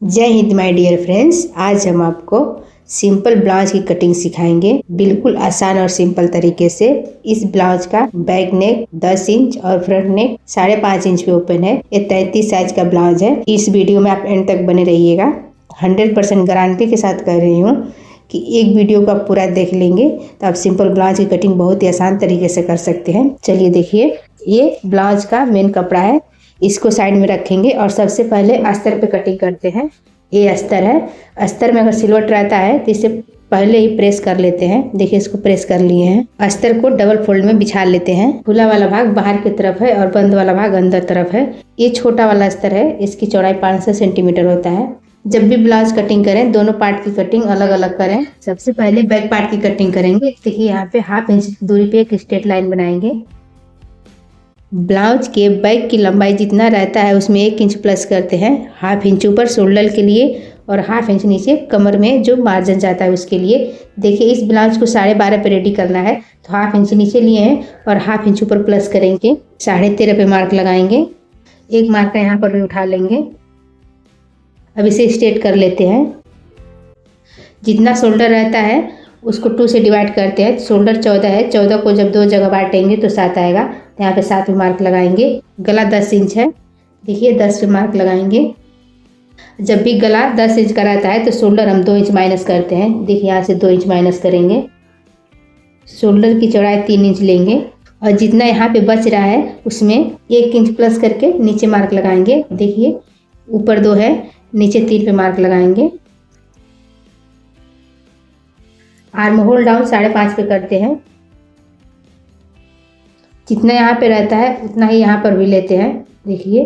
जय Hind my dear friends. आज हम आपको सिंपल ब्लाउज की कटिंग सिखाएंगे बिल्कुल आसान और सिंपल तरीके से। इस ब्लाउज का बैक नेक 10 इंच और फ्रंट नेक 5.5 इंच पे ओपन है। ये 33 साइज का ब्लाउज है। इस वीडियो में आप एंड तक बने रहिएगा। 100% गारंटी के साथ कह रही हूँ कि एक वीडियो को आप पूरा देख लेंगे तो आप सिंपल ब्लाउज की कटिंग बहुत ही आसान तरीके से कर सकते हैं। चलिए देखिए, ये ब्लाउज का मेन कपड़ा है। इसको साइड में रखेंगे और सबसे पहले अस्तर पे कटिंग करते हैं। ये अस्तर है। अस्तर में अगर सिलवट रहता है तो इसे पहले ही प्रेस कर लेते हैं। देखिए, इसको प्रेस कर लिए हैं। अस्तर को डबल फोल्ड में बिछा लेते हैं। खुला वाला भाग बाहर की तरफ है और बंद वाला भाग अंदर तरफ है। ये छोटा वाला अस्तर है। इसकी चौड़ाई 500 सेंटीमीटर होता है। जब भी ब्लाउज कटिंग करें दोनों पार्ट की कटिंग अलग अलग करें। सबसे पहले बैक पार्ट की कटिंग करेंगे। देखिए, यहाँ पे 1/2 इंच दूरी पे एक स्ट्रेट लाइन बनाएंगे। ब्लाउज के बैक की लंबाई जितना रहता है उसमें 1 इंच प्लस करते हैं। 1/2 इंच ऊपर शोल्डर के लिए और 1/2 इंच नीचे कमर में जो मार्जिन जाता है उसके लिए। देखिए, इस ब्लाउज को 12.5 पे रेडी करना है तो 1/2 इंच नीचे लिए हैं और 1/2 इंच ऊपर प्लस करेंगे। 13.5 पे मार्क लगाएंगे। एक मार्क यहाँ पर भी उठा लेंगे। अब इसे स्ट्रेट कर लेते हैं। जितना शोल्डर रहता है उसको 2 से डिवाइड करते हैं। शोल्डर 14 है। 14 को जब 2 जगह बांटेंगे तो 7 आएगा। तो यहाँ पे 7 पे मार्क लगाएंगे। गला 10 इंच है। देखिए, 10 पे मार्क लगाएंगे। जब भी गला 10 इंच का रहता है तो शोल्डर हम 2 इंच माइनस करते हैं। देखिए, यहाँ से 2 इंच माइनस करेंगे। शोल्डर की चौड़ाई 3 इंच लेंगे और जितना यहाँ पे बच रहा है उसमें 1 इंच प्लस करके नीचे मार्क लगाएंगे। देखिए, ऊपर 2 है, नीचे 3 पे मार्क लगाएंगे। आर्म होल डाउन 5.5 पे करते हैं। जितना यहाँ पे रहता है उतना ही यहाँ पर भी लेते हैं। देखिए,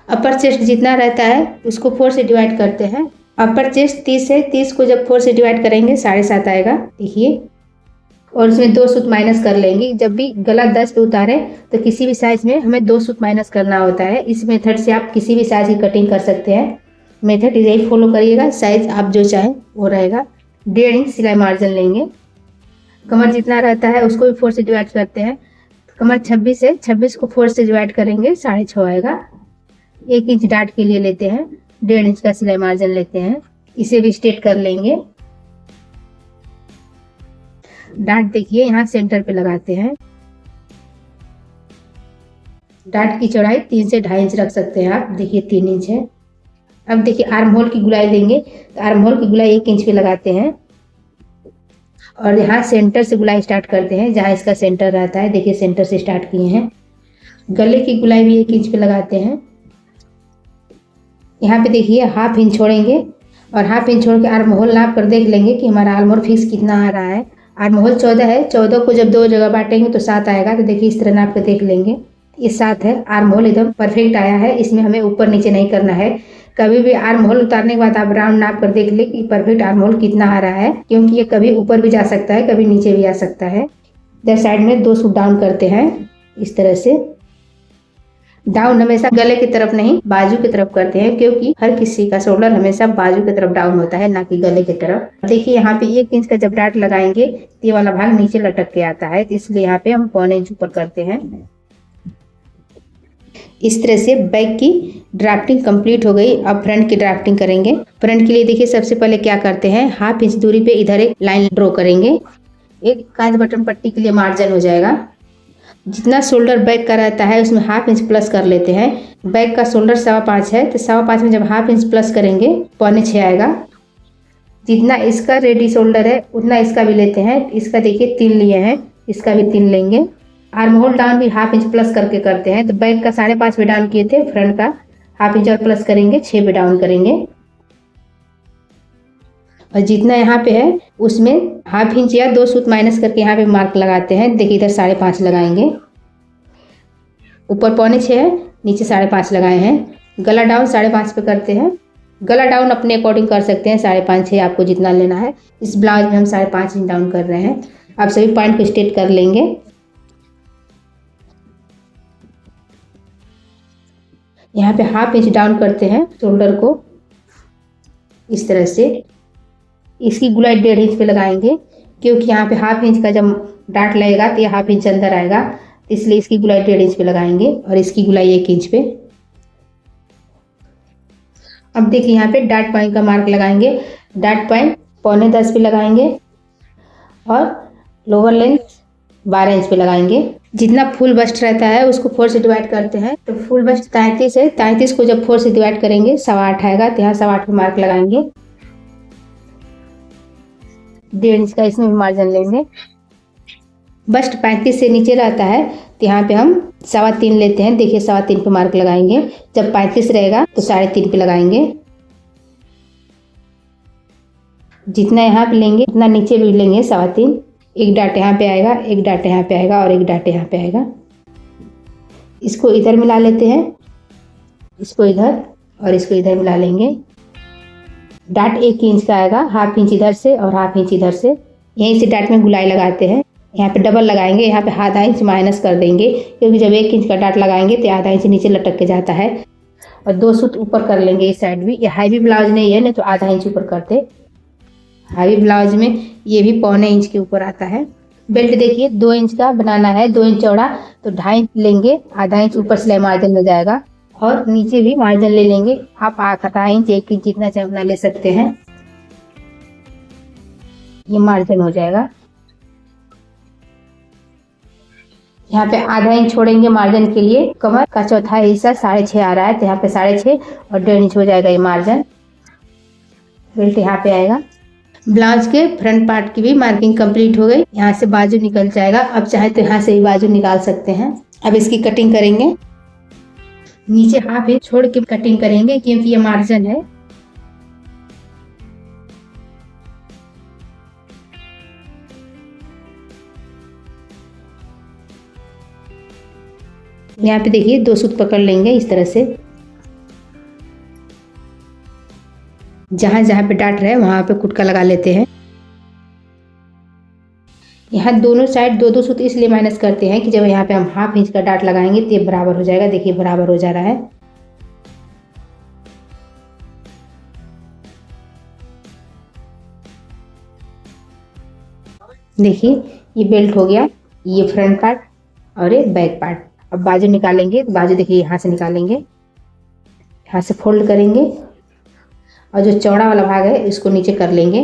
अपर चेस्ट जितना रहता है उसको 4 से डिवाइड करते हैं। अपर चेस्ट 30 है। 30 को जब 4 से डिवाइड करेंगे 7.5 आएगा। देखिए, और इसमें 2 सूत माइनस कर लेंगे। जब भी गला 10 पे उतारे तो किसी भी साइज में हमें 2 सूत माइनस करना होता है। इस मेथड से आप किसी भी साइज की कटिंग कर सकते हैं। मेथड यही फॉलो करिएगा। साइज आप जो चाहें वो रहेगा। 1.5 इंच सिलाई मार्जिन लेंगे। कमर जितना रहता है उसको भी 4 से डिवाइड करते हैं। कमर 26 है। 26 को 4 से डिवाइड करेंगे 6.5 आएगा। 1 इंच डाट के लिए लेते हैं। 1.5 इंच का सिलाई मार्जिन लेते हैं। इसे भी स्ट्रेट कर लेंगे। डाट देखिए, यहाँ सेंटर पे लगाते हैं। डाट की चौड़ाई 3 से 2.5 इंच रख सकते हैं आप। देखिए, 3 इंच है। अब देखिए, आर्म होल की गुलाई देंगे तो आर्म होल की गुलाई 1 इंच पे लगाते हैं और यहाँ सेंटर से गुलाई स्टार्ट करते हैं जहाँ इसका सेंटर रहता है। देखिए, सेंटर से स्टार्ट किए हैं। गले की गुलाई भी 1 इंच पे लगाते हैं। यहाँ पे देखिए 1/2 इंच छोड़ेंगे और 1/2 इंच छोड़ के आर्म होल नाप कर देख लेंगे कि हमारा आर्म होल फिक्स कितना आ रहा है। आर्म होल 14 है। 14 को जब 2 जगह बांटेंगे तो 7 आएगा। तो देखिए, इस तरह नाप कर देख लेंगे। ये 7 है। आर्म होल एकदम परफेक्ट आया है। इसमें हमें ऊपर नीचे नहीं करना है। कभी भी आर्म होल उतारने के बाद आप राउंड नाप कर देख ले कि परफेक्ट आर्म होल कितना आ रहा है, क्योंकि ये कभी ऊपर भी जा सकता है, कभी नीचे भी आ सकता है। इधर साइड में 2 सूत डाउन करते हैं इस तरह से। डाउन हमेशा गले की तरफ नहीं बाजू की तरफ करते हैं, क्योंकि हर किसी का शोल्डर हमेशा बाजू की तरफ डाउन होता है, ना कि गले की तरफ। देखिए, यहाँ पे 1 इंच का जब डाट लगाएंगे तो ये वाला भाग नीचे लटक के आता है, इसलिए यहाँ पे हम 1.25 इंच ऊपर करते हैं। इस तरह से बैक की ड्राफ्टिंग कंप्लीट हो गई। अब फ्रंट की ड्राफ्टिंग करेंगे। फ्रंट के लिए देखिए, सबसे पहले क्या करते हैं, 1/2 इंच दूरी पे इधर एक लाइन ड्रॉ करेंगे। एक कांच बटन पट्टी के लिए मार्जिन हो जाएगा। जितना शोल्डर बैक का रहता है उसमें 1/2 इंच प्लस कर लेते हैं। बैक का शोल्डर 5.25 है तो 5.25 में जब 1/2 इंच प्लस करेंगे 6.25 आएगा। जितना इसका रेडी शोल्डर है उतना इसका भी लेते हैं। इसका देखिए 3 लिए हैं, इसका भी 3 लेंगे। आर्म होल डाउन भी 1/2 इंच प्लस करके करते हैं। तो बैक का 5.5 पे डाउन किए थे, फ्रंट का 1/2 इंच और प्लस करेंगे, 6 पे डाउन करेंगे। और जितना यहाँ पे है उसमें 1/2 इंच या 2 सूत माइनस करके यहाँ पे मार्क लगाते हैं। देखिए, इधर 5.5 लगाएंगे। ऊपर 6.25 है, नीचे 5.5 लगाए हैं। गला डाउन 5.5 पे करते हैं। गला डाउन अपने अकॉर्डिंग कर सकते हैं, 5.5 6 आपको जितना लेना है। इस ब्लाउज में हम 5.5 इंच डाउन कर रहे हैं। आप सभी पॉइंट को स्ट्रेट कर लेंगे। यहाँ पे 1/2 इंच डाउन करते हैं शोल्डर को इस तरह से। इसकी गुलाई 1.5 इंच पे लगाएंगे, क्योंकि यहाँ पे 1/2 इंच का जब डाट लगेगा तो ये 1/2 इंच अंदर आएगा, इसलिए इसकी गुलाई 1.5 इंच पे लगाएंगे और इसकी गुलाई 1 इंच पे। अब देखिए यहाँ पे डॉट पॉइंट का मार्क लगाएंगे। डॉट पॉइंट 9.25 पे लगाएंगे और लोअर लेंथ 12 इंच पे लगाएंगे। जितना फुल बस्ट रहता है उसको 4 से डिवाइड करते हैं, तो फुल बस्ट 33 है। 33 को जब 4 से डिवाइड करेंगे 8.25 आएगा, तो यहाँ 8.25 पे मार्क लगाएंगे। 1.5 इंच का इसमें भी मार्जिन लेंगे। बस्ट 35 से नीचे रहता है तो यहाँ पे हम 3.25 लेते हैं। देखिए 3.25 पे मार्क लगाएंगे। जब 35 रहेगा तो 3.5 पे लगाएंगे। जितना यहाँ पे लेंगे उतना नीचे भी लेंगे 3.25। एक डाट यहाँ पे आएगा, एक डाट यहाँ पे आएगा और एक डाट यहाँ पे आएगा। इसको इधर मिला लेते हैं, इसको इधर और इसको इधर मिला लेंगे। डाट 1 इंच का आएगा, 1/2 इंच इधर से और 1/2 इंच इधर से। यहीं से डाट में गुलाई लगाते हैं। यहाँ पे डबल लगाएंगे, यहाँ पे 0.5 इंच माइनस कर देंगे, क्योंकि जब 1 इंच का डाट लगाएंगे तो 0.5 इंच नीचे लटक के जाता है। और 2 सूत ऊपर कर लेंगे इस साइड भी। ये हैवी ब्लाउज नहीं है, नहीं तो 0.5 इंच ऊपर करते। हैवी ब्लाउज में ये भी 0.25 इंच के ऊपर आता है। बेल्ट देखिए 2 इंच का बनाना है, 2 इंच चौड़ा, तो 2.5 इंच लेंगे। 0.5 इंच ऊपर सिलाई मार्जिन हो जाएगा और नीचे भी मार्जिन ले लेंगे। आप 0.5 इंच 1 इंच जितना चाहे उतना ले सकते हैं। ये मार्जिन हो जाएगा। यहाँ पे 0.5 इंच छोड़ेंगे मार्जिन के लिए। कमर का चौथा हिस्सा 6.5 आ रहा है, तो यहाँ पे 6.5 और 1.5 इंच हो जाएगा ये मार्जिन। बेल्ट यहाँ पे आएगा। ब्लाउज के फ्रंट पार्ट की भी मार्किंग कंप्लीट हो गई। यहाँ से बाजू निकल जाएगा। अब चाहे तो यहाँ से भी बाजू निकाल सकते हैं। अब इसकी कटिंग करेंगे। नीचे 1/2 इंच छोड़ के कटिंग करेंगे, क्योंकि ये मार्जिन है। यहाँ पे देखिए 2 सूत पकड़ लेंगे इस तरह से। जहां जहां पे डाट रहे वहां पे कुटका लगा लेते हैं। यहाँ दोनों साइड 2-2 सूत इसलिए माइनस करते हैं कि जब यहाँ पे हम 1/2 इंच का डाट लगाएंगे तो ये बराबर हो जाएगा। देखिए बराबर हो जा रहा है। देखिए ये बेल्ट हो गया, ये फ्रंट पार्ट और ये बैक पार्ट। अब बाजू निकालेंगे, तो बाजू देखिए यहाँ से निकालेंगे, यहाँ से फोल्ड करेंगे और जो चौड़ा वाला भाग है इसको नीचे कर लेंगे।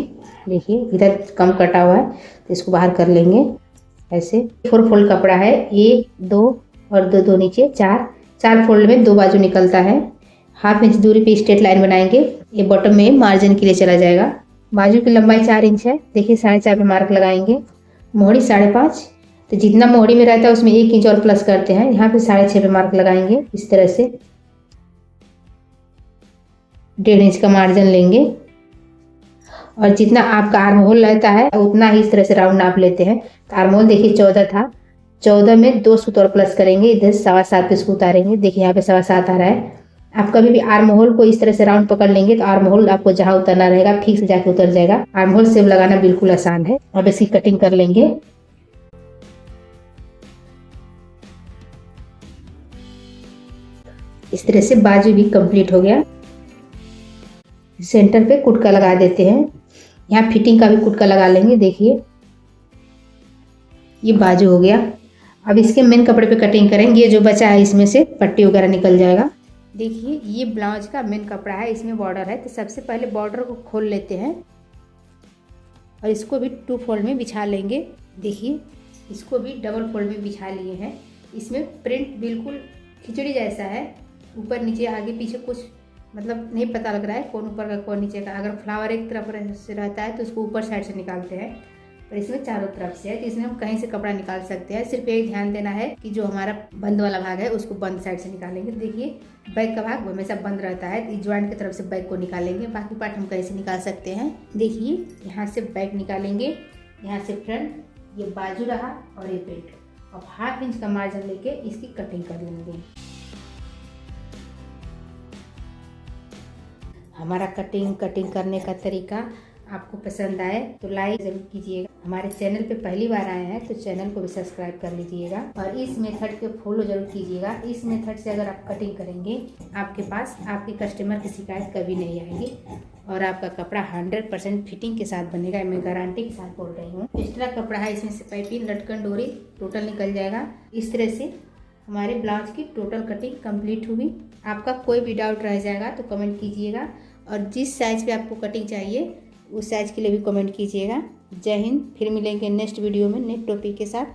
देखिए इधर कम कटा हुआ है तो इसको बाहर कर लेंगे ऐसे। 4 फोल्ड कपड़ा है, 1 2 और 2 2 नीचे 4 फोल्ड में 2 बाजू निकलता है। 1/2 इंच दूरी पे स्ट्रेट लाइन बनाएंगे। ये बॉटम में मार्जिन के लिए चला जाएगा। बाजू की लंबाई 4 इंच है। देखिए 4.5 पे मार्क लगाएंगे। मोहरी 5.5, तो जितना मोहरी में रहता है उसमें 1 इंच और प्लस करते हैं। यहाँ पे 6.5 पे मार्क लगाएंगे इस तरह से। 1.5 इंच का मार्जिन लेंगे और जितना आपका आर्म होल रहता है उतना ही इस तरह से राउंड नाप लेते हैं। तो आर्म होल देखिए 14 था, 14 में 2 सूत और प्लस करेंगे। इधर 7.25 पे इसको उतारेंगे। देखिए यहाँ पे 7.25 आ रहा है। आप कभी भी आर्म होल को इस तरह से राउंड पकड़ लेंगे तो आर्म होल आपको जहाँ उतरना रहेगा ठीक से जाके उतर जाएगा। आर्म होल सेव लगाना बिल्कुल आसान है। अब इसकी कटिंग कर लेंगे। इस तरह से बाजू भी कंप्लीट हो गया। सेंटर पे कुटका लगा देते हैं। यहाँ फिटिंग का भी कुटका लगा लेंगे। देखिए ये बाजू हो गया। अब इसके मेन कपड़े पे कटिंग करेंगे। ये जो बचा है इसमें से पट्टी वगैरह निकल जाएगा। देखिए ये ब्लाउज का मेन कपड़ा है, इसमें बॉर्डर है। तो सबसे पहले बॉर्डर को खोल लेते हैं और इसको भी 2 फोल्ड में बिछा लेंगे। देखिए इसको भी डबल फोल्ड में बिछा लिए हैं। इसमें प्रिंट बिल्कुल खिचड़ी जैसा है, ऊपर नीचे आगे पीछे कुछ मतलब नहीं पता लग रहा है कौन ऊपर का कौन नीचे का। अगर फ्लावर एक तरफ से रहता है तो उसको ऊपर साइड से निकालते हैं, पर इसमें चारों तरफ से है तो इसमें हम कहीं से कपड़ा निकाल सकते हैं। सिर्फ एक ध्यान देना है कि जो हमारा बंद वाला भाग है उसको बंद साइड से निकालेंगे। देखिए बैक का भाग हमेशा बंद रहता है, तो जॉइंट की तरफ से बैक को निकालेंगे। बाकी पार्ट हम कहीं से निकाल सकते हैं। देखिए यहाँ से बैक निकालेंगे, यहाँ से फ्रंट, ये बाजू रहा और ये बेल्ट। अब 1/2 इंच का मार्जिन लेके इसकी कटिंग कर लेंगे। हमारा कटिंग करने का तरीका आपको पसंद आए तो लाइक जरूर कीजिएगा। हमारे चैनल पे पहली बार आए हैं तो चैनल को भी सब्सक्राइब कर लीजिएगा और इस मेथड के फॉलो जरूर कीजिएगा। इस मेथड से अगर आप कटिंग करेंगे आपके पास आपके कस्टमर की शिकायत कभी नहीं आएगी और आपका कपड़ा 100% फिटिंग के साथ बनेगा। मैं गारंटी के साथ बोल रही हूँ। एक्स्ट्रा कपड़ा है इसमें से पाइपिंग, लटकन, डोरी टोटल निकल जाएगा। इस तरह से हमारे ब्लाउज की टोटल कटिंग कंप्लीट हुई। आपका कोई भी डाउट रह जाएगा तो कमेंट कीजिएगा, और जिस साइज़ पे आपको कटिंग चाहिए उस साइज़ के लिए भी कमेंट कीजिएगा। जय हिंद। फिर मिलेंगे नेक्स्ट वीडियो में नेक्स्ट टॉपिक के साथ।